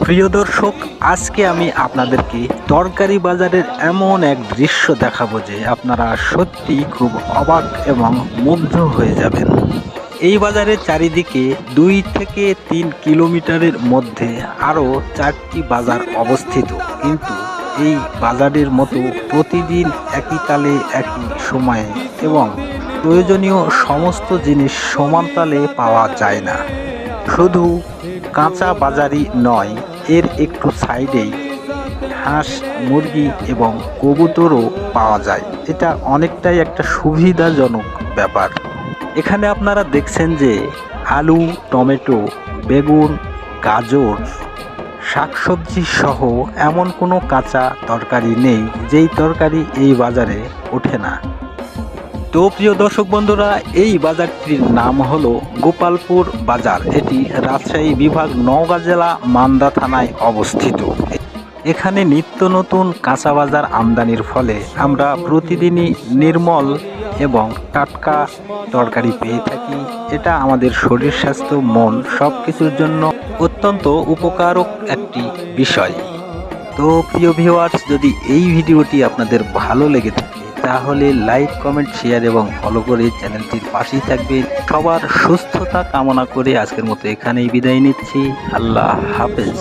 প্রিয় দর্শক, আজকে আমি আপনাদেরকে তরকারি বাজারের এমন এক দৃশ্য দেখাবো যে আপনারা সত্যি খুব অবাক এবং মুগ্ধ হয়ে যাবেন। এই বাজারের চারিদিকে 2 থেকে 3 কিলোমিটারের মধ্যে আরও 4টি বাজার অবস্থিত, কিন্তু এই বাজারের মতো প্রতিদিন একই তালে একই সময়ে এবং প্রয়োজনীয় সমস্ত জিনিস সমান তালে পাওয়া যায় না। শুধু কাঁচা বাজারই নয়, এর একটু সাইডেই হাঁস, মুরগি এবং কবুতরও পাওয়া যায়। এটা অনেকটাই একটা সুবিধাজনক ব্যাপার। এখানে আপনারা দেখছেন যে আলু, টমেটো, বেগুন, গাজর, শাকসবজি সহ এমন কোনো কাঁচা তরকারি নেই যেই তরকারি এই বাজারে ওঠে না। তো প্রিয় দর্শক বন্ধুরা, এই বাজারটির নাম হলো গোপালপুর বাজার। এটি রাজশাহী বিভাগ, নওগাঁ জেলা, মান্দা থানায় অবস্থিত। এখানে নিত্য নতুন কাঁচা বাজার আমদানির ফলে আমরা প্রতিদিনই নির্মল এবং টাটকা তরকারি পেয়ে থাকি। এটা আমাদের শরীর, স্বাস্থ্য, মন সব কিছুর জন্য অত্যন্ত উপকারক একটি বিষয়। তো প্রিয় ভিউয়ার্স, যদি এই ভিডিওটি আপনাদের ভালো লেগে থাকে তাহলে লাইক, কমেন্ট, শেয়ার এবং ফলো করে চ্যানেলটির পাশেই থাকবেন। সবার সুস্থতা কামনা করে আজকের মতো এখানেই বিদায় নিচ্ছি। আল্লাহ হাফেজ।